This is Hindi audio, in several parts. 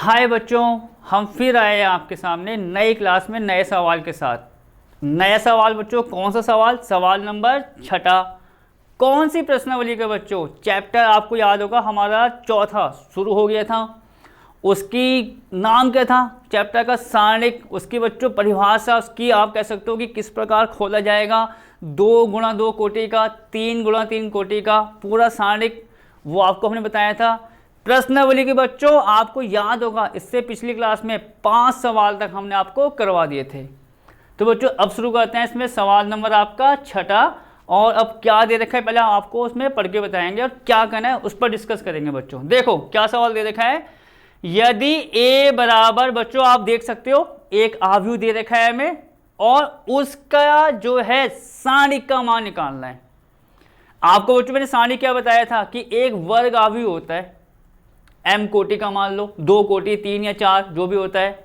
हाय बच्चों, हम फिर आए हैं आपके सामने नई क्लास में नए सवाल के साथ। नया सवाल बच्चों, कौन सा सवाल? सवाल नंबर 6। कौन सी प्रश्नावली का बच्चों? चैप्टर आपको याद होगा हमारा चौथा शुरू हो गया था। उसकी नाम क्या था चैप्टर का? सारणिक। उसकी बच्चों परिभाषा उसकी आप कह सकते हो कि किस प्रकार खोला जाएगा। 2 × 2 कोटि का, 3 × 3 कोटि का पूरा सारणिक, वो आपको हमने बताया था। प्रश्नावली के बच्चों आपको याद होगा इससे पिछली क्लास में 5 सवाल तक हमने आपको करवा दिए थे। तो बच्चों अब शुरू करते हैं इसमें सवाल नंबर आपका 6। और अब क्या दे रखा है पहले आपको उसमें पढ़ के बताएंगे और क्या करना है उस पर डिस्कस करेंगे। बच्चों देखो क्या सवाल दे रखा है। यदि a बराबर, बच्चों आप देख सकते हो एक आव्यूह दे रखा है हमें और उसका जो है सारणिक का मान निकालना है। आपको बच्चों मैंने सारणिक क्या बताया था कि एक वर्ग आव्यूह होता है, m कोटि का मान लो, 2 कोटि, 3 या 4 जो भी होता है,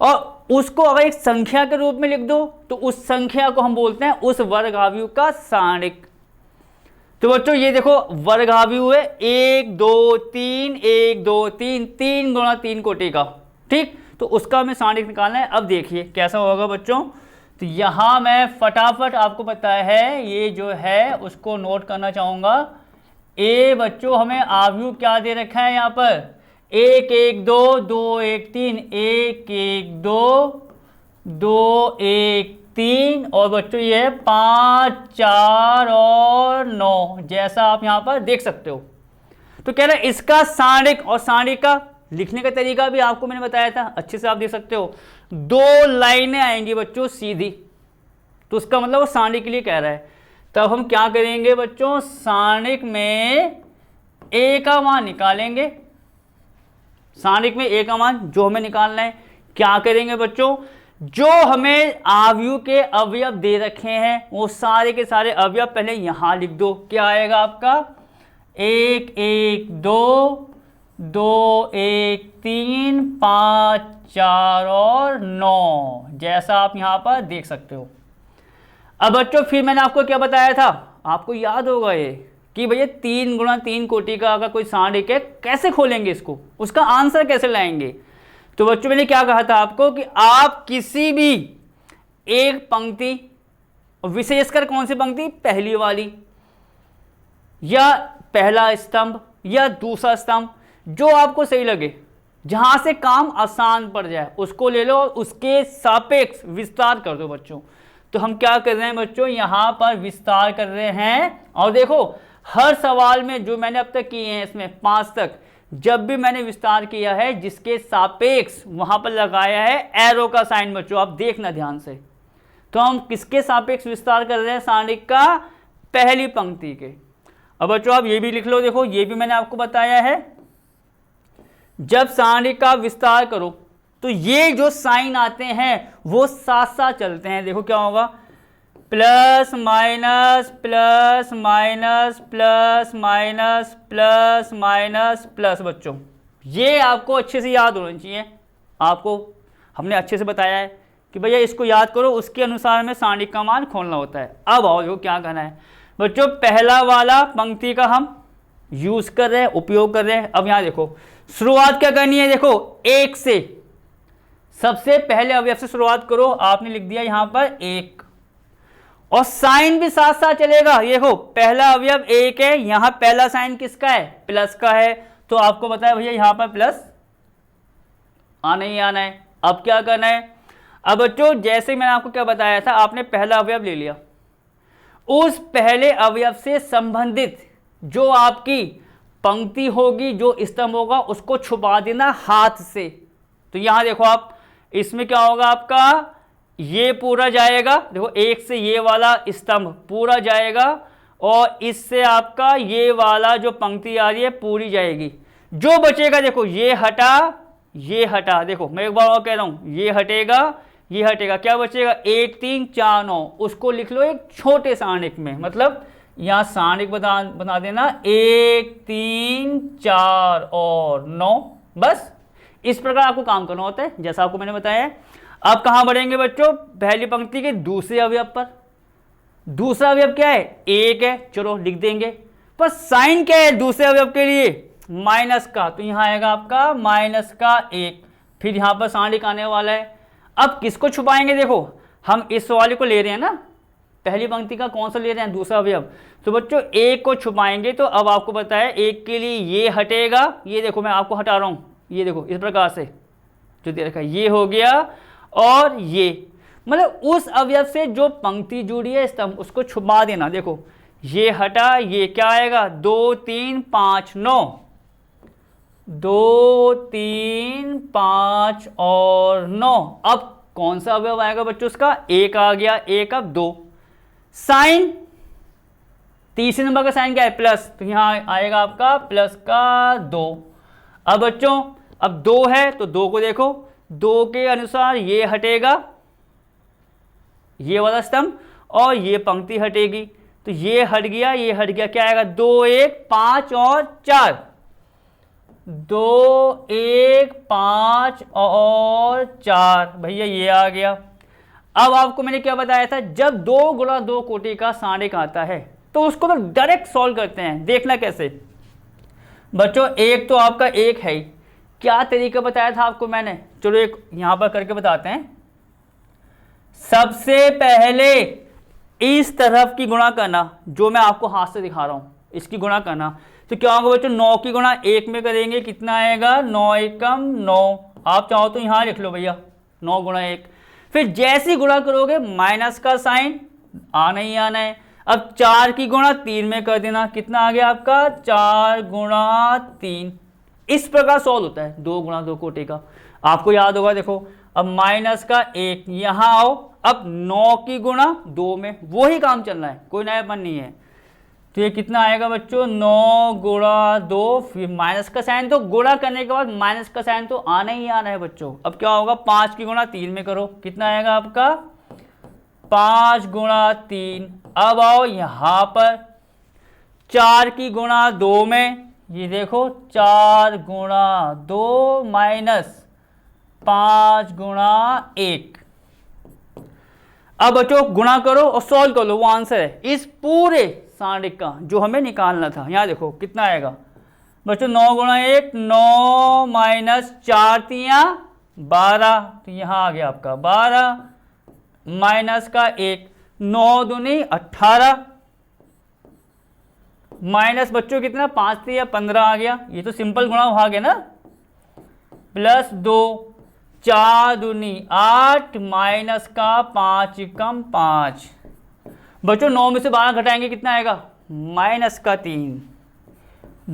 और उसको अगर एक संख्या के रूप में लिख दो तो उस संख्या को हम बोलते हैं उस वर्ग आव्यूह का सारणिक। तो बच्चों ये देखो वर्ग आव्यूह है 1 2 3 1 2 3 3 × 3 कोटि का, ठीक। तो उसका हमें सारणिक निकालना है। अब देखिए कैसा होगा बच्चों। तो यहाँ मैं फटाफट आपको पता है ये जो है उसको नोट करना चाहूँगा। ए बच्चों हमें आव्यूह क्या दे रखा है यहाँ पर? 1 1 2 2 1 3 1 1 2 2 1 3 और बच्चों ये है 5 4 और 9, जैसा आप यहाँ पर देख सकते हो। तो कह रहा है इसका सारणिक, और सारणिक का लिखने का तरीका भी आपको मैंने बताया था, अच्छे से आप देख सकते हो। 2 लाइनें आएंगी बच्चों सीधी, तो उसका मतलब वो सारणिक के लिए कह रहा है। तब हम क्या करेंगे बच्चों, सारणिक में a का मान निकालेंगे। सारणिक में a का मान जो हमें निकालना है क्या करेंगे बच्चों, जो हमें आव्यूह के अवयव दे रखे हैं वो सारे के सारे अवयव पहले यहां लिख दो। क्या आएगा आपका? 1 1 2 2 1 3 5 4 और 9, जैसा आप यहां पर देख सकते हो। अब बच्चों फिर मैंने आपको क्या बताया था, आपको याद होगा ये कि भैया 3 × 3 कोटि का अगर कोई सारणिक है कैसे खोलेंगे इसको, उसका आंसर कैसे लाएंगे। तो बच्चों मैंने क्या कहा था आपको कि आप किसी भी एक पंक्ति, विशेषकर कौन सी पंक्ति, पहली वाली या पहला स्तंभ या दूसरा स्तंभ, जो आपको सही लगे, जहां से काम आसान पड़ जाए उसको ले लो और उसके सापेक्ष विस्तार कर दो बच्चों। तो हम क्या कर रहे हैं बच्चों, यहां पर विस्तार कर रहे हैं। और देखो हर सवाल में जो मैंने अब तक किए हैं इसमें 5 तक, जब भी मैंने विस्तार किया है जिसके सापेक्ष वहां पर लगाया है एरो का साइन बच्चों, आप देखना ध्यान से। तो हम किसके सापेक्ष विस्तार कर रहे हैं, सारणिक का पहली पंक्ति के। अब बच्चों आप ये भी लिख लो, देखो ये भी मैंने आपको बताया है, जब सारणिक का विस्तार करो तो ये जो साइन आते हैं वो साथ साथ चलते हैं। देखो क्या होगा, plus minus plus minus plus minus plus minus plus. बच्चों ये आपको अच्छे से याद होना चाहिए, आपको हमने अच्छे से बताया है कि भैया इसको याद करो, उसके अनुसार में सारणिक का मान खोलना होता है। अब आओ देखो क्या करना है बच्चों, पहला वाला पंक्ति का हम यूज कर रहे हैं, उपयोग कर रहे हैं। अब यहाँ देखो शुरुआत क्या करनी है, देखो 1 से, सबसे पहले अवयव से शुरुआत करो। आपने लिख दिया यहां पर 1 और साइन भी साथ साथ चलेगा। देखो पहला अवयव 1 है, यहां पहला साइन किसका है, प्लस का है, तो आपको बताया भैया यहां पर प्लस आना ही आना है। अब क्या करना है, अब बच्चों जैसे मैंने आपको क्या बताया था, आपने पहला अवयव ले लिया, उस पहले अवयव से संबंधित जो आपकी पंक्ति होगी, जो स्तंभ होगा, उसको छुपा देना हाथ से। तो यहां देखो आप, इसमें क्या होगा आपका, ये पूरा जाएगा, देखो 1 से ये वाला स्तंभ पूरा जाएगा और इससे आपका ये वाला जो पंक्ति आ रही है पूरी जाएगी। जो बचेगा देखो ये हटा, देखो मैं एक बार और कह रहा हूं, ये हटेगा, क्या बचेगा, 1 3 4 9, उसको लिख लो एक छोटे सारणिक में, मतलब यहाँ सारणिक बना देना 1 3 4 और 9, बस इस प्रकार आपको काम करना होता है जैसा आपको मैंने बताया है। अब कहां बढ़ेंगे बच्चों, पहली पंक्ति के दूसरे अवयव पर। दूसरा अवयव क्या है, 1 है, चलो लिख देंगे, पर साइन क्या है दूसरे अवयव के लिए, माइनस का, तो यहाँ आएगा आपका माइनस का 1, फिर यहाँ पर सारणिक आने वाला है। अब किसको छुपाएंगे, देखो हम इस वाले को ले रहे हैं ना, पहली पंक्ति का कौन सा ले रहे हैं, दूसरा अवयव, तो बच्चों 1 को छुपाएंगे। तो अब आपको बताया 1 के लिए ये हटेगा, ये देखो मैं आपको हटा रहा हूँ, ये देखो इस प्रकार से जो दे रखा है ये हो गया, और ये मतलब उस अवयव से जो पंक्ति जुड़ी है स्तंभ उसको छुपा देना। देखो ये हटा, ये क्या आएगा 2 3 5 9, 2 3 5 और 9। अब कौन सा अवयव आएगा बच्चों उसका, 1 आ गया, 1 अब 2, साइन तीसरे नंबर का साइन क्या है प्लस, तो यहाँ आएगा आपका प्लस का 2। अब बच्चों अब 2 है तो 2 को देखो, 2 के अनुसार ये हटेगा, ये वाला स्तंभ, और ये पंक्ति हटेगी, तो ये हट गया, ये हट गया, क्या आएगा 2 1 5 और 4, 2 1 5 और 4, भैया ये आ गया। अब आपको मैंने क्या बताया था, जब 2 गुणा 2 कोटि का सारणिक आता है तो उसको तो डायरेक्ट सॉल्व करते हैं। देखना कैसे बच्चों, एक तो आपका 1 है, क्या तरीका बताया था आपको मैंने, चलो एक यहां पर करके बताते हैं। सबसे पहले इस तरफ की गुणा करना, जो मैं आपको हाथ से दिखा रहा हूं, इसकी गुणा करना, तो क्या होगा बच्चों 9 की गुणा 1 में करेंगे, कितना आएगा 9 एकम 9, आप चाहो तो यहां लिख लो भैया 9 गुणा 1। फिर जैसी गुणा करोगे माइनस का साइन आना ही आना है। अब 4 की गुणा 3 में कर देना, कितना आ गया आपका 4 गुणा 3। इस प्रकार सॉल्व होता है 2 गुणा 2 कोटि का, आपको याद होगा। देखो अब माइनस का 1, यहां आओ, अब 9 की गुणा 2 में, वही काम चल रहा है, कोई नयापन नहीं है। तो ये कितना आएगा बच्चों 9 गुणा 2, फिर माइनस का साइन, तो गुणा करने के बाद माइनस का साइन तो आना ही आना है बच्चों। अब क्या होगा 5 की गुणा 3 में करो, कितना आएगा आपका 5 गुणा 3। अब आओ यहां पर 4 की गुणा 2 में, ये देखो 4 गुणा 2 माइनस 5 गुणा 1। अब बच्चों गुणा करो और सॉल्व कर लो, वो आंसर है इस पूरे सारणिक का जो हमें निकालना था। यहां देखो कितना आएगा बच्चों 9 गुणा 1, 9 माइनस 4 तियां 12, तो यहां आ गया आपका 12 माइनस का 1, 9 दूनी 18 माइनस बच्चों कितना 5 तियां 15 आ गया, ये तो सिंपल गुणा आ गया ना, प्लस 2, 4 दूनी 8 माइनस का 5 कम 5। बच्चों 9 में से 12 घटाएंगे कितना आएगा माइनस का 3,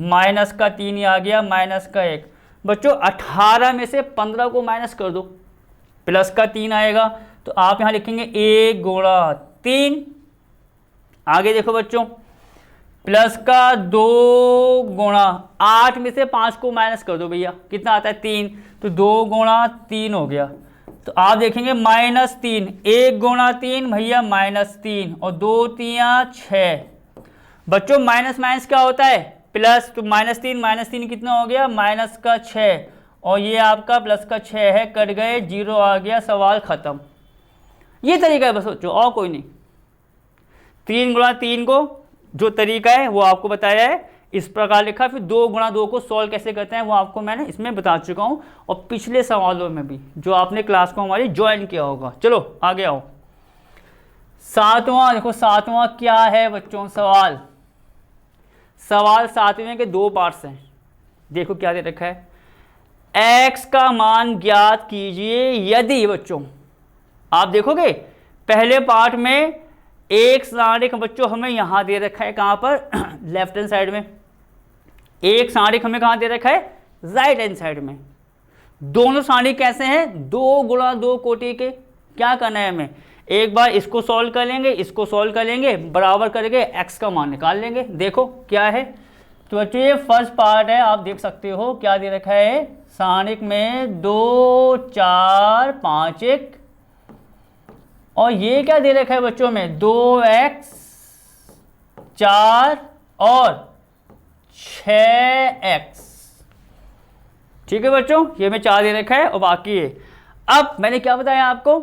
माइनस का 3 ही आ गया, माइनस का 1। बच्चों 18 में से 15 को माइनस कर दो, प्लस का 3 आएगा, तो आप यहां लिखेंगे 1 गुणा 3। आगे देखो बच्चों प्लस का 2 गुणा 8 में से 5 को माइनस कर दो भैया, कितना आता है 3, तो 2 गुणा 3 हो गया। तो आप देखेंगे माइनस 3, 1 गुणा 3 भैया माइनस 3, और 2 तियां 6। बच्चों माइनस माइनस क्या होता है प्लस, तो माइनस 3 कितना हो गया माइनस का 6, और ये आपका प्लस का 6 है, कट गए 0 आ गया, सवाल खत्म। ये तरीका है बस बच्चों, और कोई नहीं। 3 गुणा 3 को जो तरीका है वो आपको बताया है, इस प्रकार लिखा। फिर 2 गुणा 2 को सॉल्व कैसे करते हैं वो आपको मैंने इसमें बता चुका हूं, और पिछले सवालों में भी जो आपने क्लास को हमारी ज्वाइन किया होगा। चलो आगे आओ, 7वां देखो, 7वां क्या है बच्चों सवाल। सवाल 7वें के 2 पार्ट्स हैं। देखो क्या दे रखा है, x का मान ज्ञात कीजिए यदि, बच्चों आप देखोगे पहले पार्ट में एक सारणिक बच्चों हमें यहां दे रखा है, कहां पर लेफ्ट हैंड साइड में, एक सारणिक हमें कहां दे रखा है राइट हैंड साइड में। दोनों सारणिक कैसे हैं 2 गुणा 2 कोटि के। क्या करना है हमें, एक बार इसको सॉल्व कर लेंगे, इसको सॉल्व कर लेंगे, बराबर करके x का मान निकाल लेंगे। देखो क्या है, तो बच्चों ये फर्स्ट पार्ट है, आप देख सकते हो क्या दे रखा है सारणिक में 2 4 5 1, और ये क्या दे रखा है बच्चों में 2x 4 और 6x। ठीक है बच्चों, ये में 4 दे रखा है और बाकी है। अब मैंने क्या बताया आपको,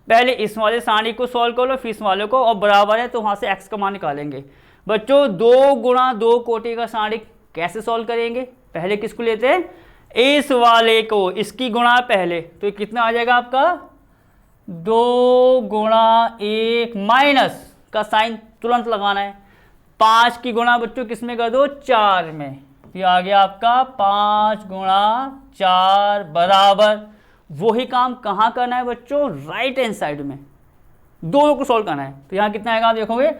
पहले इस वाले सारणिक को सॉल्व कर लो, फिर इस वाले को, और बराबर है तो वहां से x का मान निकालेंगे। बच्चों 2 गुणा 2 कोटि का सारणिक कैसे सॉल्व करेंगे, पहले किसको लेते हैं, इस वाले को, इसकी गुणा पहले, तो ये कितना आ जाएगा आपका 2 गुणा 1 माइनस का साइन तुरंत लगाना है। 5 की गुणा बच्चों किस में कर दो, 4 में, ये आ गया आपका 5 गुणा 4 बराबर, वही काम कहाँ करना है बच्चों, राइट हैंड साइड में, दोनों को सॉल्व करना है। तो यहाँ कितना आएगा आप देखोगे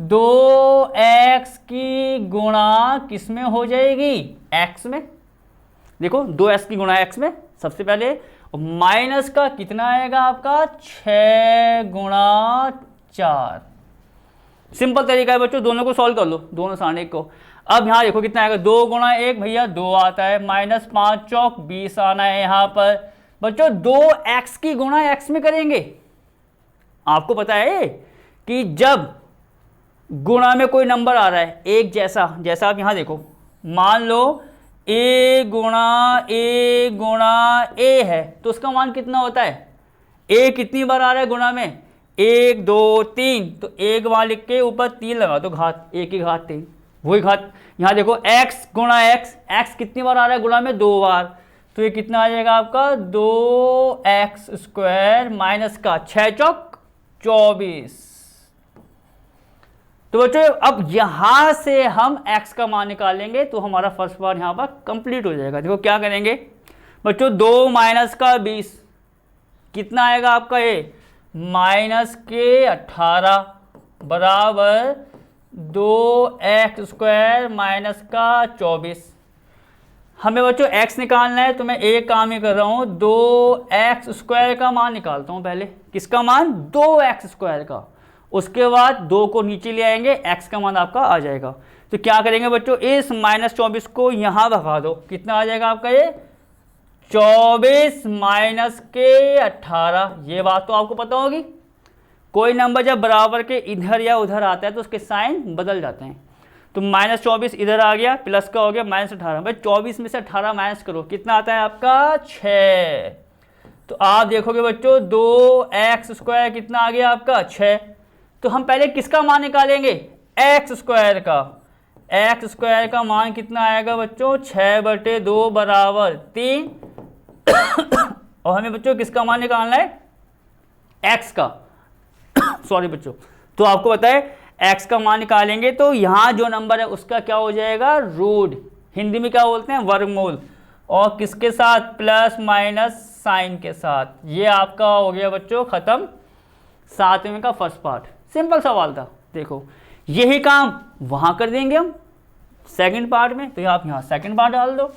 2x की गुणा किस में हो जाएगी, x में, देखो 2x की गुणा x में सबसे पहले, और माइनस का कितना आएगा आपका 6 गुणा 4। सिंपल तरीका है बच्चों, दोनों को सॉल्व कर लो, दोनों सारणी को। अब यहाँ देखो कितना आएगा, 2 गुणा 1 भैया 2 आता है, माइनस 5 चौक 20 आना है यहाँ पर। बच्चों 2x की गुणा x में करेंगे, आपको पता है कि जब गुणा में कोई नंबर आ रहा है एक जैसा, जैसा आप यहाँ देखो, मान लो a गुणा a है, तो उसका मान कितना होता है, a कितनी बार आ रहा है गुणा में, 1 2 3, तो एक वहाँ लिख के ऊपर 3 लगा तो घात, 1 की घात 3, वही घात। यहाँ देखो x गुणा x कितनी बार आ रहा है गुणा में, 2 बार, तो ये कितना आ जाएगा आपका 2x स्क्वायर माइनस का 6 चौक 24। तो बच्चों अब यहां से हम x का मान निकालेंगे, तो हमारा फर्स्ट पार्ट यहां पर कंप्लीट हो जाएगा। देखो क्या करेंगे बच्चों, 2 माइनस का 20 कितना आएगा आपका, ये माइनस के 18 बराबर 2x स्क्वायर माइनस का 24। हमें बच्चों x निकालना है, तो मैं एक काम ही कर रहा हूं, 2x स्क्वायर का मान निकालता हूं पहले। किसका मान, 2x स्क्वायर का, उसके बाद 2 को नीचे ले आएंगे, x का मान आपका आ जाएगा। तो क्या करेंगे बच्चों, इस माइनस 24 को यहाँ भगा दो, कितना आ जाएगा आपका ये 24 माइनस के 18। ये बात तो आपको पता होगी, कोई नंबर जब बराबर के इधर या उधर आता है तो उसके साइन बदल जाते हैं। तो माइनस 24 इधर आ गया, प्लस का हो गया माइनस 18, भाई 24 में से 18 माइनस करो, कितना आता है आपका 6। तो आप देखोगे बच्चों 2x स्क्वायर कितना आ गया आपका 6। तो हम पहले किसका मान निकालेंगे, x स्क्वायर का। x स्क्वायर का मान कितना आएगा बच्चों, 6/2 बराबर 3। और हमें बच्चों किसका मान निकालना है, x का सॉरी बच्चों, तो आपको पता है x का मान निकालेंगे तो यहाँ जो नंबर है उसका क्या हो जाएगा, रूट, हिंदी में क्या बोलते हैं, वर्गमूल, और किसके साथ, प्लस माइनस साइन के साथ। ये आपका हो गया बच्चों खत्म 7वें का फर्स्ट पार्ट। सिंपल सवाल था। देखो यही काम वहाँ कर देंगे हम सेकंड पार्ट में, तो आप यहाँ सेकंड पार्ट डाल दो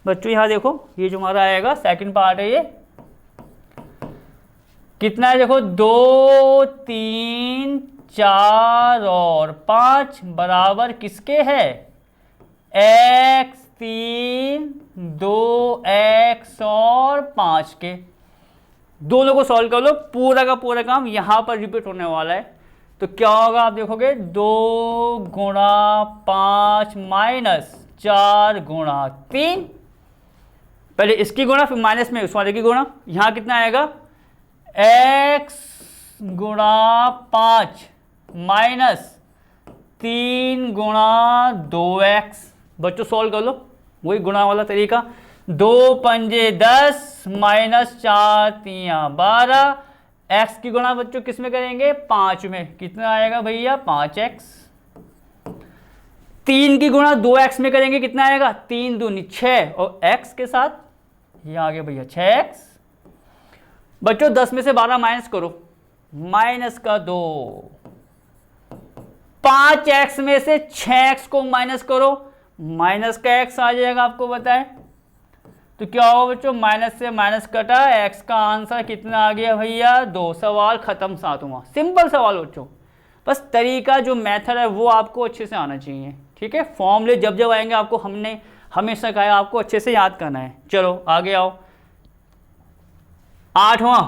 बच्चों। यहाँ देखो ये जो हमारा आएगा सेकंड पार्ट है, ये कितना है देखो 2 3 4 और 5 बराबर किसके है, x 3 2x और 5 के। दोनों को सॉल्व कर लो, पूरा का पूरा काम यहाँ पर रिपीट होने वाला है। तो क्या होगा आप देखोगे 2 गुणा 5 माइनस 4 गुणा 3, पहले इसकी गुणा फिर माइनस में उस वाले की गुणा। यहाँ कितना आएगा x गुणा 5 माइनस 3 गुणा 2x। बच्चों सॉल्व कर लो, वही गुणा वाला तरीका। 2 पंजे 10 माइनस 4 3 12। x की गुणा बच्चों किस में करेंगे, 5 में, कितना आएगा भैया 5x। 3 की गुणा 2x में करेंगे, कितना आएगा 3 दूनी 6, और x के साथ ये आ गया भैया 6x। बच्चों 10 में से 12 माइनस करो, माइनस का 2। 5x में से 6x को माइनस करो, माइनस का x आ जाएगा, आपको बताएं। तो क्या होगा बच्चों, माइनस से माइनस कटा, x का आंसर कितना आ गया भैया 2। सवाल खत्म 7वां। सिंपल सवाल बच्चों, बस तरीका जो मेथड है वो आपको अच्छे से आना चाहिए, ठीक है। फॉर्मूले जब जब आएंगे आपको हमने हमेशा कहा आपको अच्छे से याद करना है। चलो आगे आओ। 8वां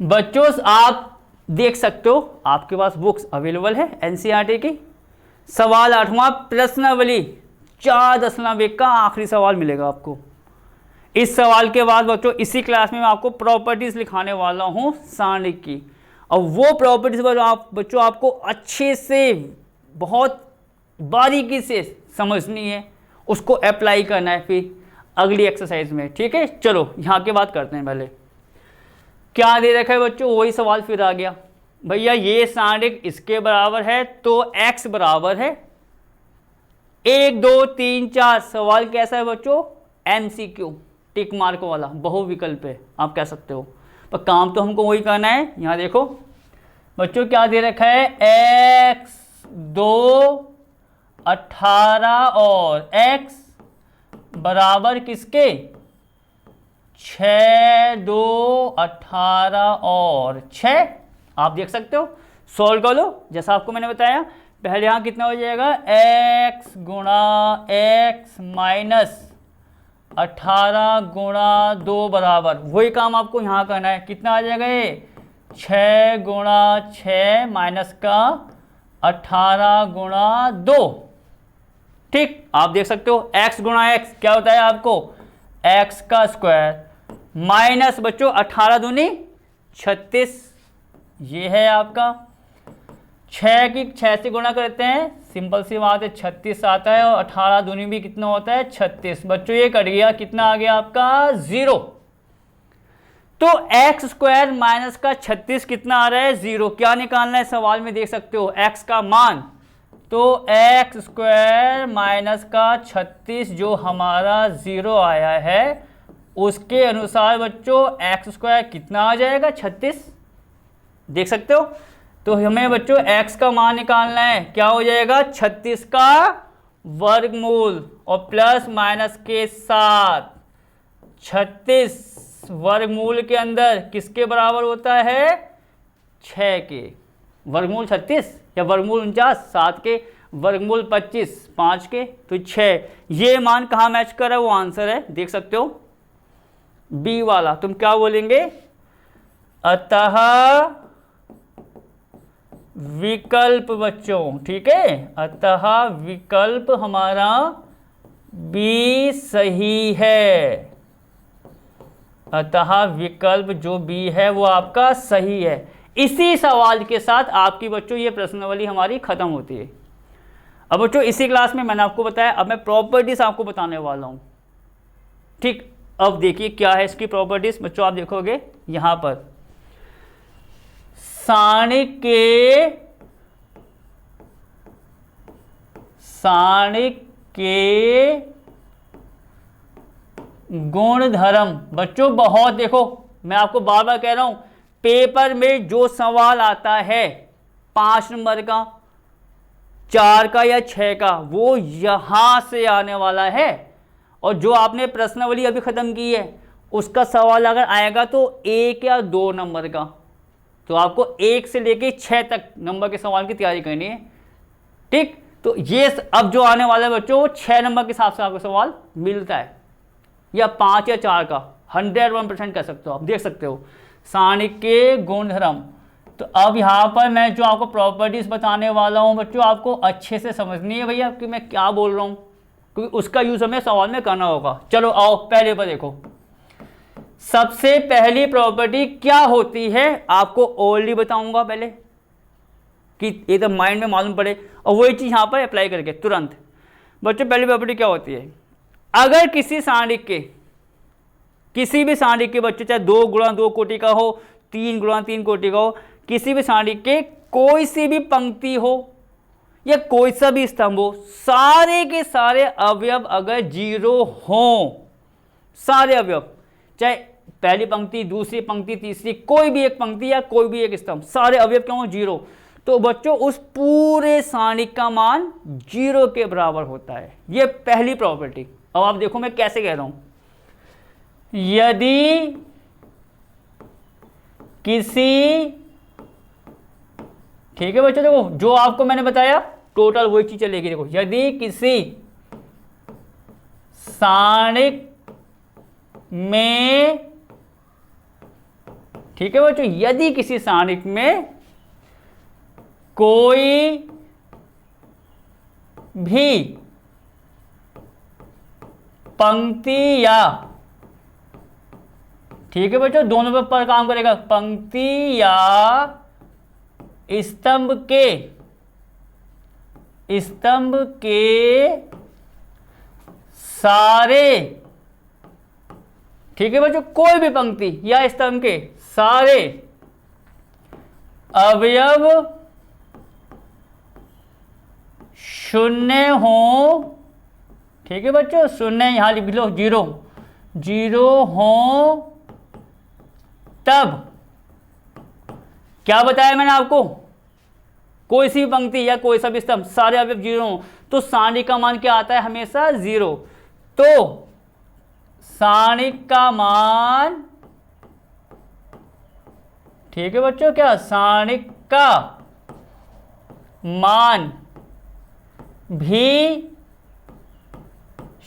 बच्चों, आप देख सकते हो आपके पास बुक्स अवेलेबल है एनसीईआरटी की। सवाल 8वां, प्रश्नावली 4.1 का आखिरी सवाल मिलेगा आपको। इस सवाल के बाद बच्चों इसी क्लास में मैं आपको प्रॉपर्टीज लिखाने वाला हूं सारणी की, और वो प्रॉपर्टीज पर आप बच्चों आपको अच्छे से बहुत बारीकी से समझनी है, उसको अप्लाई करना है फिर अगली एक्सरसाइज में। ठीक है, चलो यहाँ की बात करते हैं। पहले क्या दे रखा है बच्चों, वही सवाल फिर आ गया। भैया ये सारणिक इसके बराबर है तो x बराबर है 1 2 3 4। सवाल कैसा है बच्चों, MCQ टिक मार्क वाला, बहुविकल्प है आप कह सकते हो, पर काम तो हमको वही करना है। यहाँ देखो बच्चों क्या दे रखा है, x 2 18 और x बराबर किसके, 6 2 18 और 6। आप देख सकते हो, सॉल्व कर लो जैसा आपको मैंने बताया। पहले यहाँ कितना हो जाएगा, x गुणा x माइनस 18 गुणा 2 बराबर, वही काम आपको यहाँ करना है। कितना आ जाएगा ये, 6 गुणा 6 माइनस का 18 गुणा 2। ठीक, आप देख सकते हो x गुणा x क्या होता है आपको, x का स्क्वायर माइनस बच्चों 18 दूनी 36, ये है आपका 6 की 6 से गुणा करते हैं, सिंपल सी बात है 36 आता है, और 18 दूनी भी कितना होता है 36। बच्चों ये कट गया, कितना आ गया आपका 0। तो x स्क्वायर माइनस का 36 कितना आ रहा है 0। क्या निकालना है सवाल में देख सकते हो, x का मान। तो x स्क्वायर माइनस का 36 जो हमारा 0 आया है, उसके अनुसार बच्चों x स्क्वायर कितना आ जाएगा 36, देख सकते हो। तो हमें बच्चों x का मान निकालना है, क्या हो जाएगा 36 का वर्गमूल और प्लस माइनस के साथ 36 वर्गमूल के अंदर किसके बराबर होता है, 6 के। वर्गमूल 36 या वर्गमूल 49, 7 के वर्गमूल 25, 5 के, तो 6। ये मान कहाँ मैच कर रहा है, वो आंसर है, देख सकते हो बी वाला। तुम क्या बोलेंगे, अतः विकल्प बच्चों, ठीक है, अतः विकल्प हमारा बी सही है। अतः विकल्प जो बी है वो आपका सही है। इसी सवाल के साथ आपकी बच्चों ये प्रश्नावली हमारी खत्म होती है। अब बच्चों इसी क्लास में मैंने आपको बताया, अब मैं प्रॉपर्टीज आपको बताने वाला हूं। ठीक, अब देखिए क्या है इसकी प्रॉपर्टीज बच्चों, आप देखोगे यहां पर सारणिक के गुणधर्म। बच्चों बहुत देखो, मैं आपको बार बार कह रहा हूं, पेपर में जो सवाल आता है 5 नंबर का, 4 का या 6 का, वो यहां से आने वाला है। और जो आपने प्रश्नावली अभी खत्म की है उसका सवाल अगर आएगा तो 1 या 2 नंबर का, तो आपको 1 से लेके 6 तक नंबर के सवाल की तैयारी करनी है। ठीक, तो ये अब जो आने वाला है बच्चों, वो 6 नंबर के हिसाब से आपको सवाल मिलता है, या 5 या 4 का, 101% कह सकते हो आप, देख सकते हो सारणिक के गुणधर्म। तो अब यहाँ पर मैं जो आपको प्रॉपर्टीज बताने वाला हूँ बच्चों, आपको अच्छे से समझनी है भैया कि मैं क्या बोल रहा हूँ, क्योंकि उसका यूज हमें सवाल में करना होगा। चलो आओ पहले पर देखो, सबसे पहली प्रॉपर्टी क्या होती है आपको ओरली बताऊंगा पहले, कि ये तो माइंड में मालूम पड़े, और वही चीज यहाँ पर अप्लाई करके तुरंत। बच्चों पहली प्रॉपर्टी क्या होती है, अगर किसी सारणिक के, किसी भी सारणिक के बच्चों, चाहे 2 गुणा 2 कोटि का हो, 3 गुणा 3 कोटि का हो, किसी भी सारणिक के कोई सी भी पंक्ति हो या कोई सा भी स्तंभ हो, सारे के सारे अवयव अगर 0 हों, सारे अवयव, चाहे पहली पंक्ति, दूसरी पंक्ति, तीसरी, कोई भी एक पंक्ति या कोई भी एक स्तंभ, सारे अवयव क्यों हो 0, तो बच्चों उस पूरे सारणिक का मान 0 के बराबर होता है। ये पहली प्रॉपर्टी। अब आप देखो मैं कैसे कह रहा हूं, यदि किसी, ठीक है बच्चों, देखो जो आपको मैंने बताया टोटल वही चीज चलेगी। देखो यदि किसी सारणिक में, ठीक है बच्चों, यदि किसी सारणिक में कोई भी पंक्ति या, ठीक है बच्चों, दोनों पर काम करेगा, पंक्ति या स्तंभ के स्तंभ के सारे, ठीक है बच्चों, कोई भी पंक्ति या स्तंभ के सारे अवयव शून्य हो, ठीक है बच्चों, शून्य यहां लिख लो, जीरो, जीरो हो, तब क्या बताया मैंने आपको, कोई सी पंक्ति या कोई सा भी स्तंभ सारे अवयव जीरो हो तो सारणिक का मान क्या आता है, हमेशा जीरो। तो सारणिक का मान, ठीक है बच्चों, क्या सारणिक का मान भी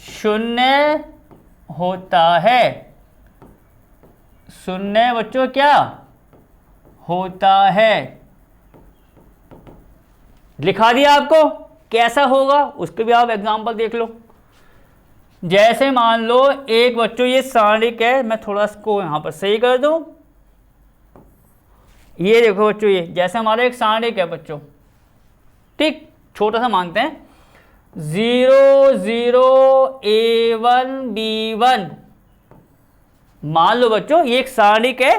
शून्य होता है, शून्य बच्चों क्या होता है। लिखा दिया आपको, कैसा होगा उसके भी आप एग्जांपल देख लो। जैसे मान लो एक बच्चों ये सारणिक है, मैं थोड़ा इसको यहां पर सही कर दूं, ये देखो बच्चों, ये जैसे हमारा एक सारणिक है बच्चों, ठीक, छोटा सा मानते हैं, 0 0 A1 B1, मान लो बच्चों ये एक सारणिक है,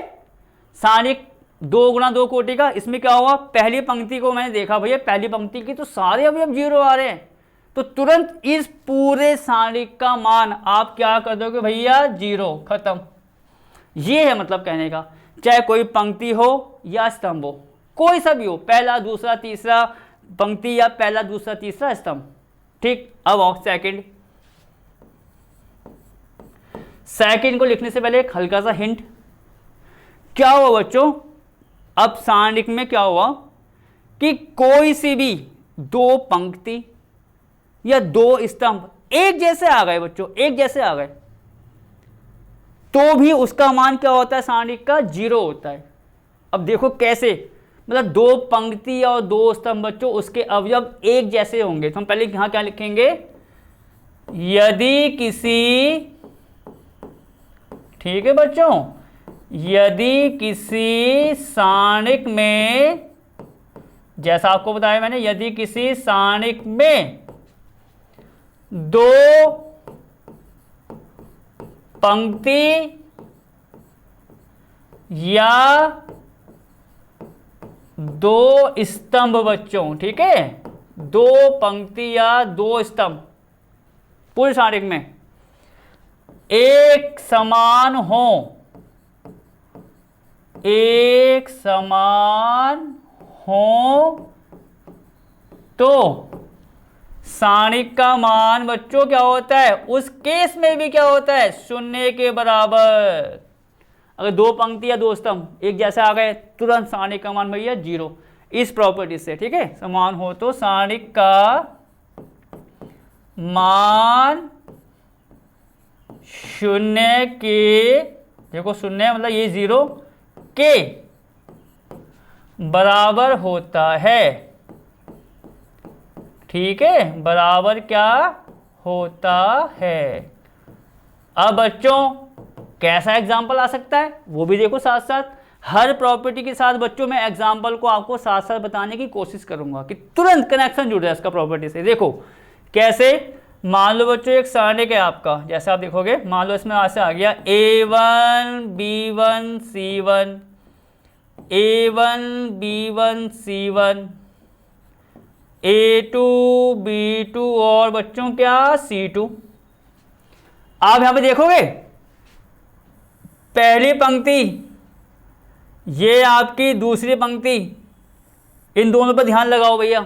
सारणिक 2 गुणा 2 कोटि का। इसमें क्या हुआ, पहली पंक्ति को मैंने देखा भैया, पहली पंक्ति की तो सारे अवयव जीरो आ रहे हैं, तो तुरंत इस पूरे सारणिक का मान आप क्या कर दोगे भैया, जीरो, खत्म। ये है मतलब कहने का, चाहे कोई पंक्ति हो या स्तंभ हो, कोई सा भी हो, पहला दूसरा तीसरा पंक्ति या पहला दूसरा तीसरा स्तंभ, ठीक। अब आओ सेकंड, सेकंड को लिखने से पहले एक हल्का सा हिंट, क्या हुआ बच्चों, अब सारणिक में क्या हुआ कि कोई सी भी 2 पंक्ति या 2 स्तंभ एक जैसे आ गए बच्चों, एक जैसे आ गए, तो भी उसका मान क्या होता है, सारणिक का जीरो होता है। अब देखो कैसे, मतलब 2 पंक्ति और 2 स्तंभ बच्चों, उसके अवयव एक जैसे होंगे, तो हम पहले यहां क्या लिखेंगे, यदि किसी, ठीक है बच्चों, यदि किसी सारणिक में, जैसा आपको बताया मैंने, यदि किसी सारणिक में 2 पंक्ति या 2 स्तंभ बच्चों, ठीक है, 2 पंक्ति या 2 स्तंभ पूरे सारणिक में एक समान हो, एक समान हो, तो सारणिक का मान बच्चों क्या होता है, उस केस में भी क्या होता है, शून्य के बराबर। अगर 2 पंक्ति या 2 स्तंभ एक जैसे आ गए, तुरंत सारणिक का मान भैया जीरो, इस प्रॉपर्टी से, ठीक है, समान हो तो सारणिक का मान शून्य के, देखो शून्य मतलब ये जीरो के बराबर होता है, ठीक है, बराबर क्या होता है। अब बच्चों कैसा एग्जाम्पल आ सकता है वो भी देखो साथ साथ, हर प्रॉपर्टी के साथ बच्चों मैं एग्जाम्पल को आपको साथ साथ बताने की कोशिश करूंगा कि तुरंत कनेक्शन जुड़ जाए इसका प्रॉपर्टी से। देखो कैसे, मान लो बच्चों एक सारणिक है आपका, जैसे आप देखोगे, मान लो इसमें ऐसे आ गया A1 B1 C1, A1 B1 C1, A2 B2 और बच्चों क्या C2। आप यहां पे देखोगे पहली पंक्ति, ये आपकी दूसरी पंक्ति, इन दोनों पर ध्यान लगाओ भैया,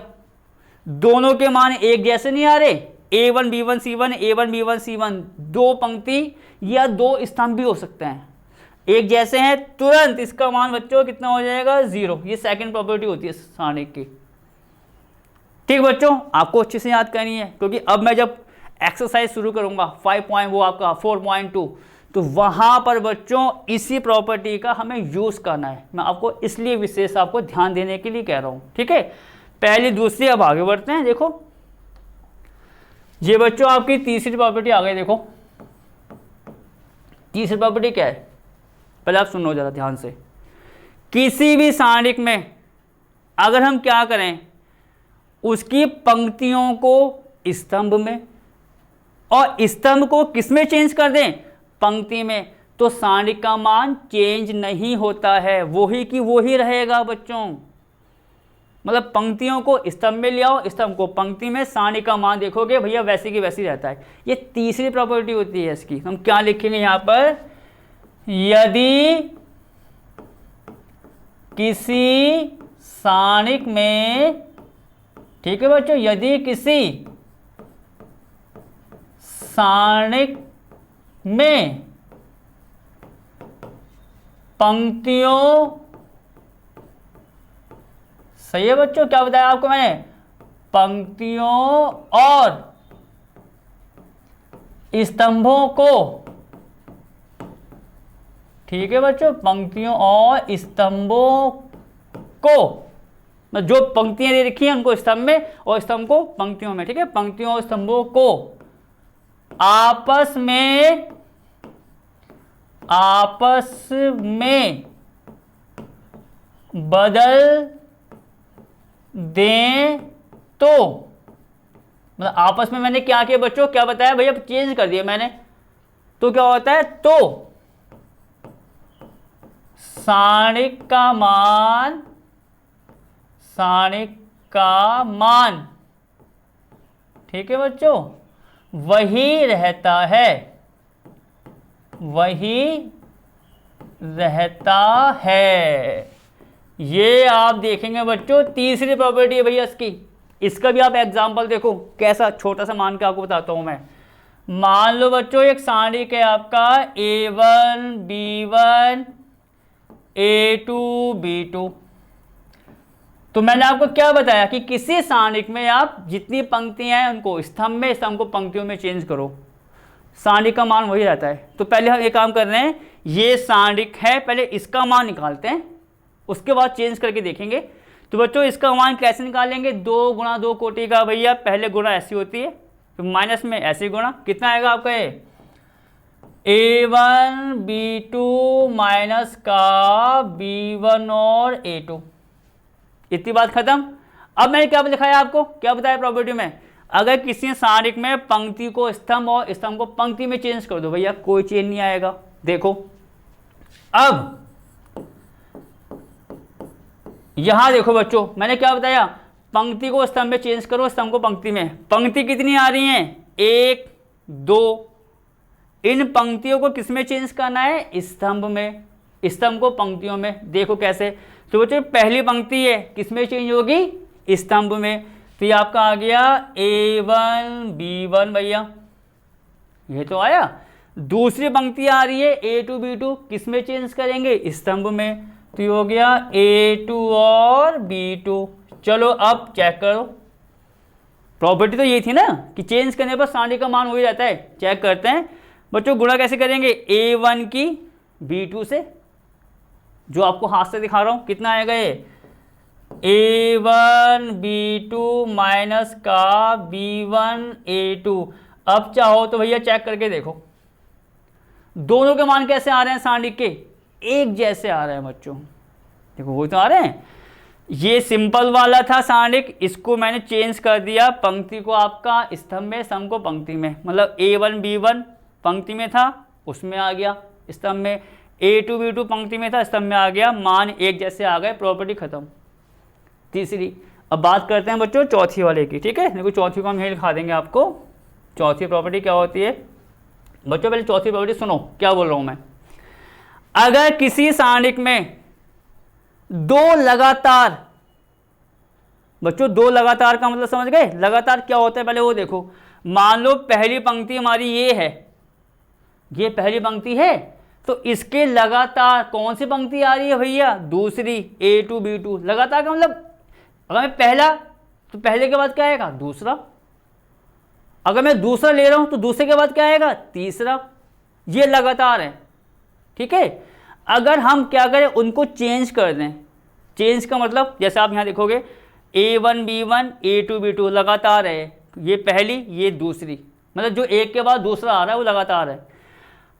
दोनों के मान एक जैसे नहीं आ रहे, A1 B1 C1, A1 B1 C1, 2 पंक्ति या 2 स्तंभ भी हो सकते हैं, एक जैसे हैं, तुरंत इसका मान बच्चों कितना हो जाएगा, जीरो। ये सेकंड प्रॉपर्टी होती है सारणिक की, ठीक बच्चों, आपको अच्छे से याद करनी है, क्योंकि अब मैं जब एक्सरसाइज शुरू करूंगा 4.2 तो वहां पर बच्चों इसी प्रॉपर्टी का हमें यूज करना है, मैं आपको इसलिए विशेष आपको ध्यान देने के लिए कह रहा हूं, ठीक है। पहली दूसरी, अब आगे बढ़ते हैं। देखो ये बच्चों आपकी तीसरी प्रॉपर्टी आ गई। देखो तीसरी प्रॉपर्टी क्या है, पहले आप सुनो जरा ध्यान से। किसी भी सारणिक में अगर हम क्या करें, उसकी पंक्तियों को स्तंभ में और स्तंभ को किस में चेंज कर दें, पंक्ति में, तो सारणिक का मान चेंज नहीं होता है, वही की वही रहेगा बच्चों। मतलब पंक्तियों को स्तंभ में ले आओ, स्तंभ को पंक्ति में, सारणिक का मान देखोगे भैया वैसी की वैसी रहता है। ये तीसरी प्रॉपर्टी होती है इसकी। हम क्या लिखेंगे यहाँ पर, यदि किसी सारणिक में, ठीक है बच्चों, यदि किसी सारणिक में पंक्तियों, सही है बच्चों, क्या बताया आपको मैंने, पंक्तियों और स्तंभों को, ठीक है बच्चों, पंक्तियों और स्तंभों को, जो पंक्तियां दे रखी हैं उनको स्तंभ में और स्तंभ को पंक्तियों में, ठीक है, पंक्तियों और स्तंभों को आपस में बदल दें, तो मतलब आपस में मैंने क्या किया बच्चों, क्या बताया भैया, चेंज कर दिया मैंने, तो क्या होता है, तो सारणिक का मान, ठीक है बच्चों, वही रहता है। ये आप देखेंगे बच्चों, तीसरी प्रॉपर्टी है भैया इसकी। इसका भी आप एग्जांपल देखो कैसा, छोटा सा मान के आपको बताता हूं मैं। मान लो बच्चों एक सारणिक है आपका A1 B1 A2 B2। तो मैंने आपको क्या बताया कि किसी सारणिक में आप जितनी पंक्तियां हैं उनको स्तंभ में, स्तंभ को पंक्तियों में चेंज करो, सारणिक का मान वही रहता है। तो पहले हम एक काम कर रहे हैं, ये सारणिक है, पहले इसका मान निकालते हैं, उसके बाद चेंज करके देखेंगे। तो बच्चों इसका मान कैसे निकालेंगे, 2 गुणा 2 कोटि का भैया, पहले गुणा ऐसी होती है, तो माइनस में ऐसे गुणा, कितना आएगा आपका ये A1 B2 माइनस का B1 और A2, इतनी बात खत्म। अब मैंने क्या दिखाया आपको, क्या बताया प्रॉपर्टी में, अगर किसी सारणिक में पंक्ति को स्तंभ और स्तंभ को पंक्ति में चेंज कर दो भैया, कोई चेंज नहीं आएगा। देखो अब यहां देखो बच्चों, मैंने क्या बताया, पंक्ति को स्तंभ में चेंज करो, स्तंभ को पंक्ति में। पंक्ति कितनी आ रही है, 1 2, इन पंक्तियों को किस में चेंज करना है, स्तंभ में, स्तंभ को पंक्तियों में। देखो कैसे, तो बच्चों पहली पंक्ति है किस में चेंज होगी, स्तंभ में, तो ये आपका आ गया A1 B1 भैया, ये तो आया। दूसरी पंक्ति आ रही है A2 B2, किस में चेंज करेंगे, स्तंभ में, तो ये हो गया A2 और B2। चलो अब चेक करो, प्रॉपर्टी तो ये थी ना कि चेंज करने पर सारणिक का मान वही रहता है। चेक करते हैं बच्चों, गुणा कैसे करेंगे, A1 की B2 से, जो आपको हाथ से दिखा रहा हूं, कितना आएगा ये A1 B2 माइनस का B1 A2। अब चाहो तो भैया चेक करके देखो दोनों के मान कैसे आ रहे हैं, सारणिक के एक जैसे आ रहे हैं बच्चों, देखो वो तो आ रहे हैं। ये सिंपल वाला था सारणिक, इसको मैंने चेंज कर दिया, पंक्ति को आपका स्तंभ में, स्तंभ को पंक्ति में, मतलब A1 B1 पंक्ति में था, उसमें आ गया स्तंभ में, A2 B2 पंक्ति में था, स्तंभ में आ गया, मान एक जैसे आ गए, प्रॉपर्टी खत्म। तीसरी, अब बात करते हैं बच्चों चौथी वाले की, ठीक है। देखो चौथी को हम यही लिखा देंगे आपको। चौथी प्रॉपर्टी क्या होती है बच्चों, पहले चौथी प्रॉपर्टी सुनो क्या बोल रहा हूं मैं। अगर किसी सारणिक में दो लगातार, बच्चों दो लगातार का मतलब समझ गए, लगातार क्या होता है पहले वो देखो। मान लो पहली पंक्ति हमारी ये है, ये पहली पंक्ति है, तो इसके लगातार कौन सी पंक्ति आ रही है भैया, दूसरी A2 B2। लगातार का मतलब अगर मैं पहला, तो पहले के बाद क्या आएगा, दूसरा। अगर मैं दूसरा ले रहा हूं तो दूसरे के बाद क्या आएगा, तीसरा। ये लगातार है, ठीक है। अगर हम क्या करें, उनको चेंज कर दें, चेंज का मतलब जैसे आप यहां देखोगे A1 B1 A2 B2 लगातार है, ये पहली ये दूसरी, मतलब जो एक के बाद दूसरा आ रहा है वो लगातार है।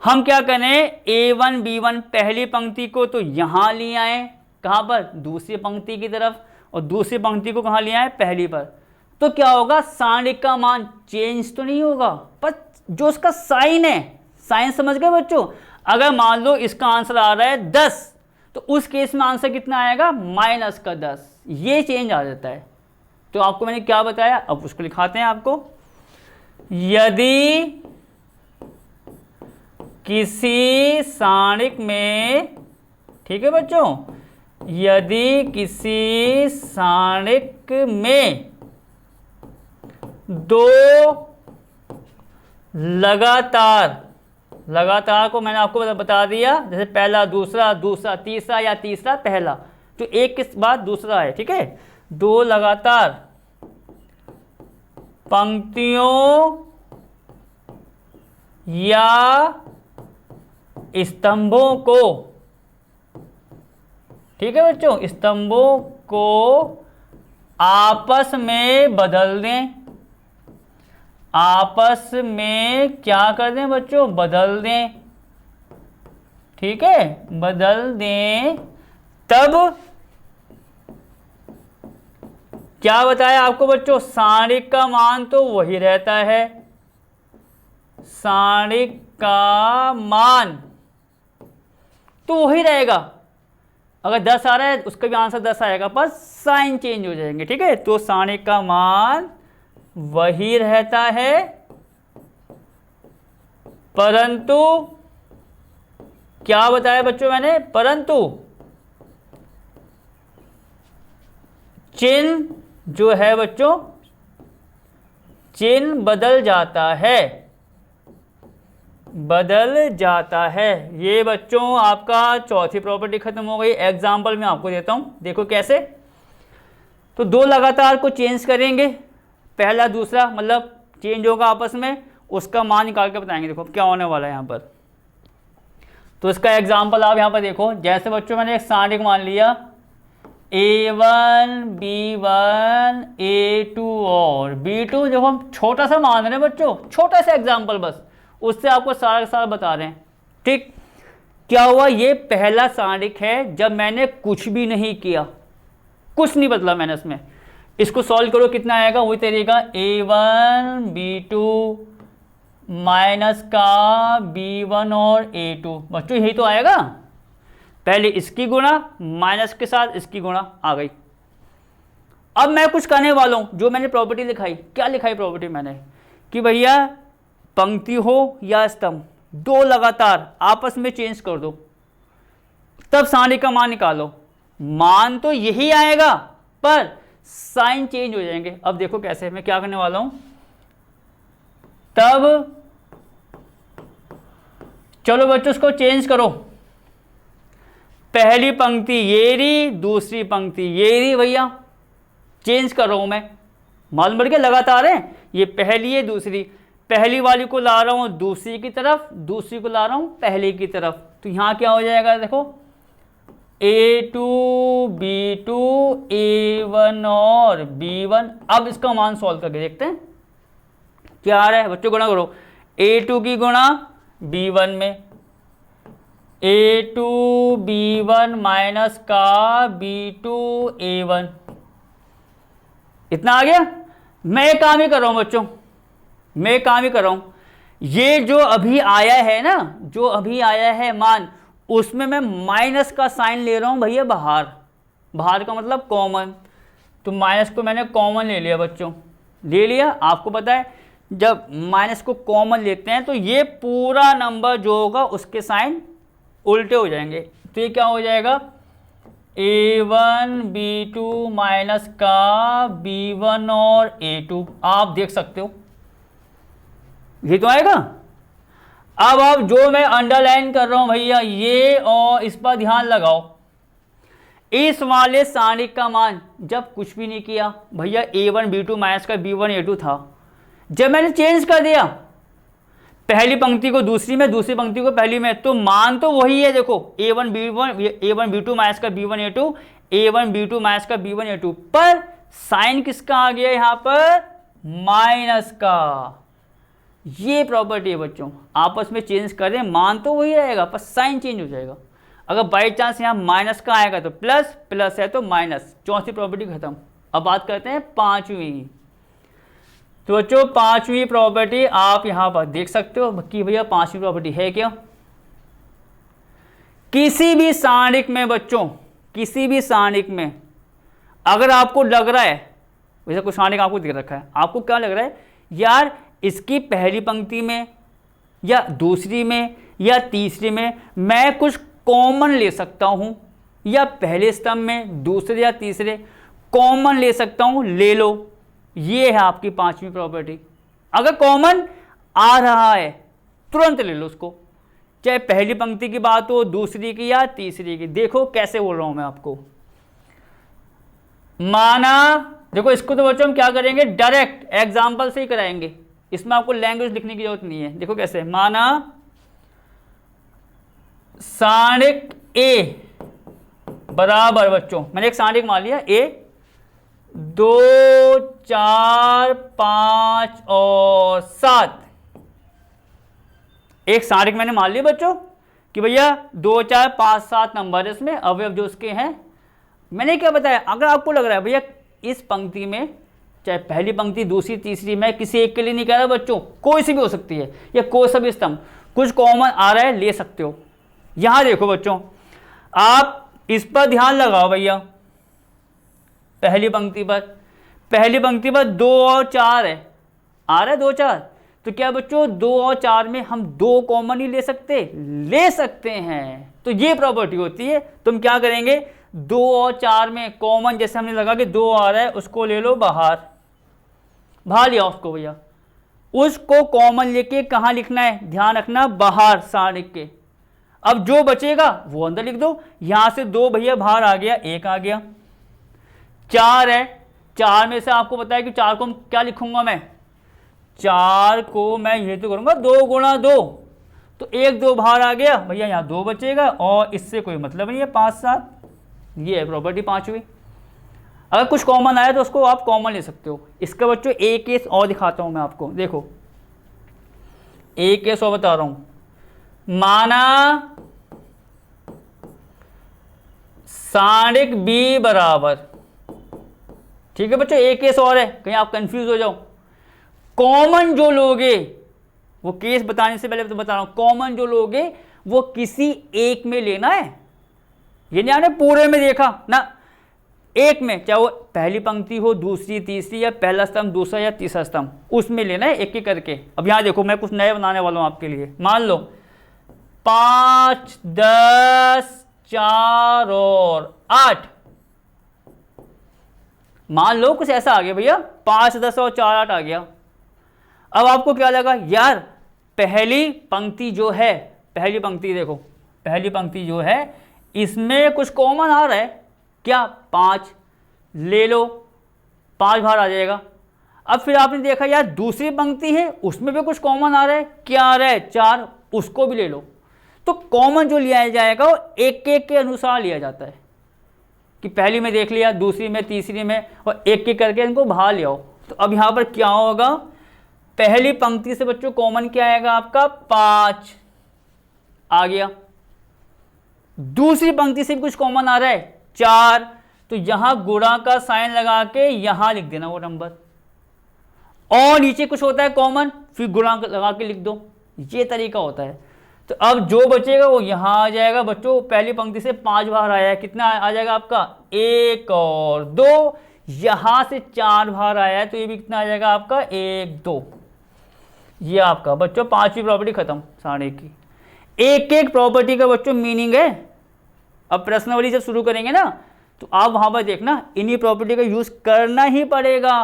हम क्या करें, A1 B1 पहली पंक्ति को तो यहां ले आए, कहां पर, दूसरी पंक्ति की तरफ, और दूसरी पंक्ति को कहां ले आए, पहली पर। तो क्या होगा, सारणिक का मान चेंज तो नहीं होगा, पर जो उसका साइन है, साइन समझ गए बच्चों। अगर मान लो इसका आंसर आ रहा है 10, तो उस केस में आंसर कितना आएगा, माइनस का 10, ये चेंज आ जाता है। तो आपको मैंने क्या बताया, अब उसको लिखाते हैं आपको। यदि किसी सारणिक में, ठीक है बच्चों, यदि किसी सारणिक में दो लगातार को मैंने आपको बता दिया, जैसे पहला दूसरा, दूसरा तीसरा, या तीसरा पहला, तो एक के बाद दूसरा है, ठीक है। दो लगातार पंक्तियों या स्तंभों को, ठीक है बच्चों, स्तंभों को आपस में बदल दें, आपस में क्या कर दें बच्चों, बदल दें, ठीक है, बदल दें, तब क्या बताया आपको बच्चों, सारणिक का मान तो वही रहता है, सारणिक का मान तो वही रहेगा। अगर 10 आ रहा है उसका भी आंसर 10 आएगा, पर साइन चेंज हो जाएंगे, ठीक है। तो सारणिक का मान वही रहता है, परंतु क्या बताया बच्चों मैंने, परंतु चिन्ह जो है बच्चों, चिन्ह बदल जाता है, बदल जाता है। ये बच्चों आपका चौथी प्रॉपर्टी खत्म हो गई। एग्जाम्पल मैं आपको देता हूं, देखो कैसे। तो दो लगातार को चेंज करेंगे, पहला दूसरा, मतलब चेंज होगा आपस में, उसका मान निकाल के बताएंगे। देखो क्या होने वाला है यहाँ पर। तो इसका एग्जाम्पल आप यहाँ पर देखो, जैसे बच्चों मैंने एक सारणिक मान लिया A1 B1 A2 और B2, देखो हम छोटा सा मान रहे हैं बच्चों, छोटा सा एग्जाम्पल, बस उससे आपको सारा का सारा बता रहे हैं, ठीक। क्या हुआ, ये पहला सारणिक है जब मैंने कुछ भी नहीं किया, कुछ नहीं बदला मैंने इसमें। इसको सॉल्व करो, कितना आएगा, वही तरीका A1 B2 माइनस का B1 और A2, बच्चों यही तो आएगा। पहले इसकी गुणा माइनस के साथ इसकी गुणा आ गई। अब मैं कुछ करने वाला हूं, जो मैंने प्रॉपर्टी लिखाई, क्या लिखाई प्रॉपर्टी मैंने, कि भैया पंक्ति हो या स्तंभ, दो लगातार आपस में चेंज कर दो, तब सारणिक का मान निकालो। मान तो यही आएगा, पर साइन चेंज हो जाएंगे। अब देखो कैसे, मैं क्या करने वाला हूं, तब चलो बच्चों उसको चेंज करो। पहली पंक्ति ये रही, दूसरी पंक्ति ये रही, भैया चेंज कर रहा हूं मैं, मालूम पड़ गया, लगातार है, ये पहली है दूसरी, पहली वाली को ला रहा हूं दूसरी की तरफ, दूसरी को ला रहा हूं पहली की तरफ। तो यहां क्या हो जाएगा, देखो A2 B2 A1 और B1। अब इसका मान सॉल्व करके देखते हैं क्या आ रहा है बच्चों। गुणा करो, A2 की गुणा B1 में, A2 B1 माइनस का B2 A1, इतना आ गया। मैं काम ही कर रहा हूं बच्चों, मैं काम ही कर रहा हूं। ये जो अभी आया है ना, जो अभी आया है मान, उसमें मैं माइनस का साइन ले रहा हूं भैया बाहर, बाहर का मतलब कॉमन। तो माइनस को मैंने कॉमन ले लिया बच्चों, ले लिया। आपको पता है जब माइनस को कॉमन लेते हैं तो ये पूरा नंबर जो होगा उसके साइन उल्टे हो जाएंगे। तो ये क्या हो जाएगा, A1 B2 माइनस का B1 और A2, आप देख सकते हो ये तो आएगा। अब आप जो मैं अंडरलाइन कर रहा हूं भैया, ये और इस पर ध्यान लगाओ। इस वाले सारणिक का मान जब कुछ भी नहीं किया भैया, A1 B2 माइनस का B1 A2 था, जब मैंने चेंज कर दिया पहली पंक्ति को दूसरी में, दूसरी पंक्ति को पहली में, तो मान तो वही है। देखो A1 B2 माइनस का B1 A2, A1 B2 minus का B1 A2, पर साइन किसका आ गया यहाँ पर, माइनस का। ये प्रॉपर्टी है बच्चों, आपस में चेंज करें मान तो वही रहेगा, पर साइन चेंज हो जाएगा। अगर बाई चांस यहाँ माइनस का आएगा तो प्लस, प्लस है तो माइनस। चौथी प्रॉपर्टी खत्म। अब बात करते हैं पांचवी। तो बच्चों पांचवी प्रॉपर्टी आप यहां पर देख सकते हो कि भैया पांचवी प्रॉपर्टी है क्या, किसी भी सारणिक में बच्चों, किसी भी सारणिक में अगर आपको लग रहा है, वैसे कुछ सारणिक आपको दिख रखा है, आपको क्या लग रहा है यार इसकी पहली पंक्ति में या दूसरी में या तीसरी में मैं कुछ कॉमन ले सकता हूं, या पहले स्तंभ में दूसरे या तीसरे कॉमन ले सकता हूं, ले लो। ये है आपकी पांचवी प्रॉपर्टी। अगर कॉमन आ रहा है तुरंत ले लो उसको, चाहे पहली पंक्ति की बात हो, दूसरी की या तीसरी की। देखो कैसे बोल रहा हूं मैं आपको। माना, देखो इसको तो बच्चों हम क्या करेंगे, डायरेक्ट एग्जाम्पल से ही कराएंगे, इसमें आपको लैंग्वेज लिखने की जरूरत नहीं है। देखो कैसे, माना सारणिक ए बराबर बच्चों, मैंने एक सारणिक मान लिया ए, 2 4 5 और 7, एक सारणिक मैंने मान लिया बच्चों कि भैया 2 4 5 7 नंबर इसमें अवयव जो उसके हैं। मैंने क्या बताया, अगर आपको लग रहा है भैया इस पंक्ति में, चाहे पहली पंक्ति दूसरी तीसरी, मैं किसी एक के लिए नहीं कह रहा बच्चों, कोई सी भी हो सकती है, या कोई सा भी स्तंभ कुछ कॉमन आ रहा है ले सकते हो। यहां देखो बच्चों, आप इस पर ध्यान लगाओ भैया, पहली पंक्ति पर 2 और 4 है, आ रहा है 2 4, तो क्या बच्चों 2 और 4 में हम 2 कॉमन ही ले सकते हैं। तो ये प्रॉपर्टी होती है। तुम क्या करेंगे, 2 और 4 में कॉमन, जैसे हमने लगा कि 2 आ रहा है उसको ले लो बाहर लिया उसको भैया, उसको कॉमन लेके कहाँ लिखना है, ध्यान रखना बाहर सारणिक के। अब जो बचेगा वो अंदर लिख दो। यहां से 2 भैया बाहर आ गया, 1 आ गया। 4 है, 4 में से आपको पता है कि 4 को क्या लिखूंगा मैं, 4 को मैं ये तो करूंगा 2 गुणा 2, तो 1 2 बाहर आ गया भैया, यहाँ 2 बचेगा और इससे कोई मतलब नहीं है 5 7। ये है प्रॉपर्टी पांचवी। अगर कुछ कॉमन आया तो उसको आप कॉमन ले सकते हो। इसका बच्चों एक केस और दिखाता हूं मैं आपको, देखो एक केस और बता रहा हूं। माना सारणिक बी बराबर, ठीक है बच्चों, एक केस और है, कहीं आप कंफ्यूज हो जाओ। कॉमन जो लोगे, वो केस बताने से पहले तो बता रहा हूं, कॉमन जो लोगे वो किसी एक में लेना है। ये नहीं आपने पूरे में देखा ना, एक में, चाहे वो पहली पंक्ति हो, दूसरी तीसरी, या पहला स्तंभ दूसरा या तीसरा स्तंभ, उसमें लेना है एक एक करके। अब यहां देखो मैं कुछ नए बनाने वाला हूं आपके लिए। मान लो 5 10 4 और 8, मान लो कुछ ऐसा आ गया भैया, 5 10 और 4 8 आ गया। अब आपको क्या लगा यार, पहली पंक्ति जो है, पहली पंक्ति देखो, पहली पंक्ति जो है इसमें कुछ कॉमन आ रहा है क्या, 5 ले लो, 5 बाहर आ जाएगा। अब फिर आपने देखा यार दूसरी पंक्ति है उसमें भी कुछ कॉमन आ रहा है, क्या आ रहा है, 4, उसको भी ले लो। तो कॉमन जो लिया जाएगा वो एक एक के अनुसार लिया जाता है, कि पहली में देख लिया, दूसरी में, तीसरी में, और एक एक करके इनको बाहर ले आओ। तो अब यहां पर क्या होगा, पहली पंक्ति से बच्चों कॉमन क्या आएगा आपका, 5 आ गया। दूसरी पंक्ति से भी कुछ कॉमन आ रहा है, 4, तो यहां गुणा का साइन लगा के यहां लिख देना वो नंबर, और नीचे कुछ होता है कॉमन, फिर गुणा लगा के लिख दो। ये तरीका होता है। तो अब जो बचेगा वो यहां आ जाएगा बच्चों, पहली पंक्ति से 5 बाहर आया है, कितना आ जाएगा आपका, 1 और 2, यहां से 4 बाहर आया है, तो ये भी कितना आ जाएगा आपका, 1 2। ये आपका बच्चों पांचवी प्रॉपर्टी खत्म सारणी की। एक एक प्रॉपर्टी का बच्चों मीनिंग है। अब प्रश्नावली जब शुरू करेंगे ना, तो आप वहां पर देखना इन्हीं प्रॉपर्टी का यूज करना ही पड़ेगा।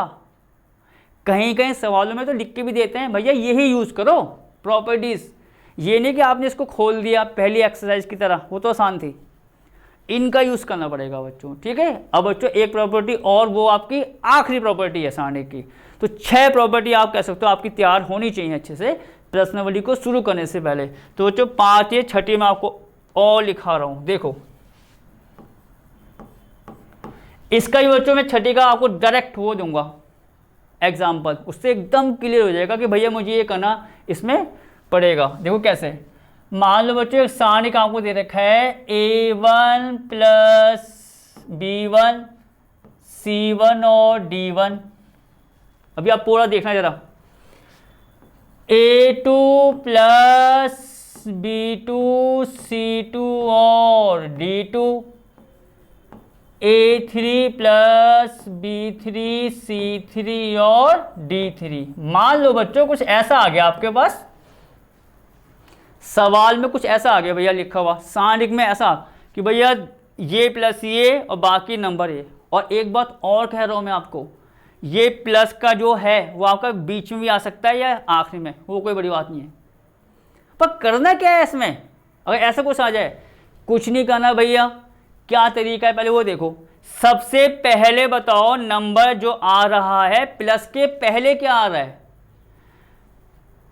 कहीं कहीं सवालों में तो लिख के भी देते हैं भैया यही यूज करो प्रॉपर्टीज, ये नहीं कि आपने इसको खोल दिया पहली एक्सरसाइज की तरह, वो तो आसान थी। इनका यूज करना पड़ेगा बच्चों, ठीक है। अब बच्चों एक प्रॉपर्टी और, वो आपकी आखिरी प्रॉपर्टी है सारणी की। तो 6 प्रॉपर्टी आप कह सकते हो आपकी तैयार होनी चाहिए अच्छे से प्रश्नावली को शुरू करने से पहले। तो बच्चों 5 ये छठी में आपको और लिखा रहा हूं, देखो इसका ही बच्चों में छठी का आपको डायरेक्ट वो दूंगा एग्जाम्पल, उससे एकदम क्लियर हो जाएगा कि भैया मुझे ये करना इसमें पड़ेगा। देखो कैसे, मान लो बच्चों एक सारणी का आपको दे रखा है A1 + B1 C1 और D1। अभी आप पूरा देखना जरा। A2 प्लस B2 C2 और D2, A3 plus B3 C3 और D3। मान लो बच्चों कुछ ऐसा आ गया आपके पास, सवाल में कुछ ऐसा आ गया भैया लिखा हुआ सांडिक में ऐसा कि भैया ये प्लस ये और बाकी नंबर ये। और एक बात और कह रहा हूं मैं आपको, ये प्लस का जो है वो आपका बीच में भी आ सकता है या आखिरी में, वो कोई बड़ी बात नहीं है। पर करना क्या है इसमें, अगर ऐसा कुछ आ जाए, कुछ नहीं करना भैया। क्या तरीका है पहले वो देखो। सबसे पहले बताओ नंबर जो आ रहा है प्लस के पहले क्या आ रहा है।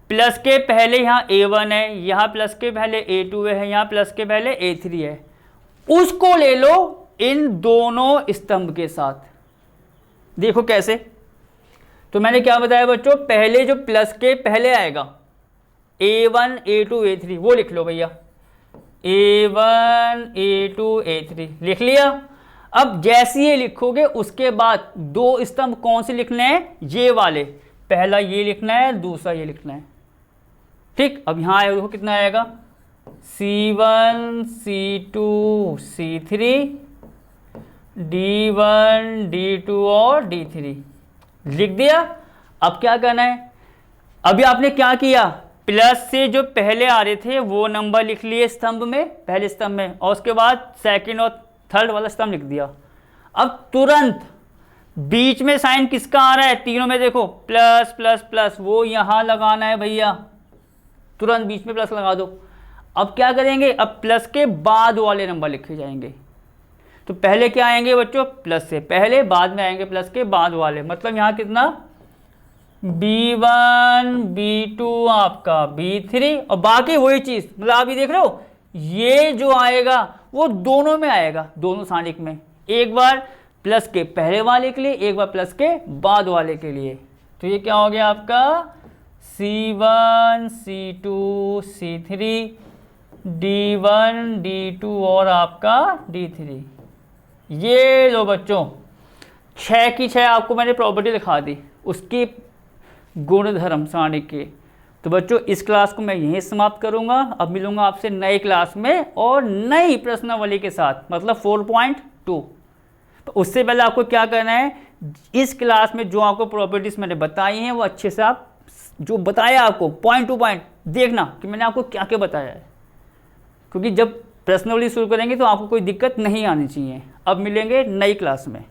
प्लस के पहले यहाँ A1 है, यहाँ प्लस के पहले A2 है, यहाँ प्लस के पहले A3 है, उसको ले लो इन दोनों स्तंभ के साथ। देखो कैसे, तो मैंने क्या बताया बच्चों, पहले जो प्लस के पहले आएगा A1 A2 A3 वो लिख लो भैया, A1 A2 A3 लिख लिया। अब जैसे ये लिखोगे उसके बाद दो स्तंभ कौन से लिखने हैं, ये वाले, पहला ये लिखना है, दूसरा ये लिखना है। ठीक, अब यहाँ आएगा देखो कितना आएगा, C1 C2 C3 D1 D2 और D3 लिख दिया। अब क्या करना है, अभी आपने क्या किया, प्लस से जो पहले आ रहे थे वो नंबर लिख लिए स्तंभ में, पहले स्तंभ में, और उसके बाद सेकंड और थर्ड वाला स्तंभ लिख दिया। अब तुरंत बीच में साइन किसका आ रहा है, तीनों में देखो प्लस प्लस प्लस, वो यहां लगाना है भैया, तुरंत बीच में प्लस लगा दो। अब क्या करेंगे, अब प्लस के बाद वाले नंबर लिखे जाएंगे। तो पहले क्या आएंगे बच्चों, प्लस से पहले, बाद में आएंगे प्लस के बाद वाले। मतलब यहाँ कितना, B1 B2 आपका B3 और बाकी वही चीज़। मतलब आप ये देख रहे हो, ये जो आएगा वो दोनों में आएगा, दोनों सानिक में, एक बार प्लस के पहले वाले के लिए, एक बार प्लस के बाद वाले के लिए। तो ये क्या हो गया आपका, C1 C2 C3 D1 D2 और आपका D3। ये लो बच्चों 6 की 6 आपको मैंने प्रॉपर्टी दिखा दी, उसकी गुणधर्म सारणी के। तो बच्चों इस क्लास को मैं यहीं समाप्त करूंगा। अब मिलूंगा आपसे नई क्लास में और नई प्रश्नावली के साथ, मतलब 4.2। तो उससे पहले आपको क्या करना है, इस क्लास में जो आपको प्रॉपर्टीज मैंने बताई हैं वो अच्छे से आप जो बताया आपको पॉइंट टू पॉइंट देखना कि मैंने आपको क्या क्या बताया है, क्योंकि जब प्रश्नावली शुरू करेंगे तो आपको कोई दिक्कत नहीं आनी चाहिए। अब मिलेंगे नई क्लास में।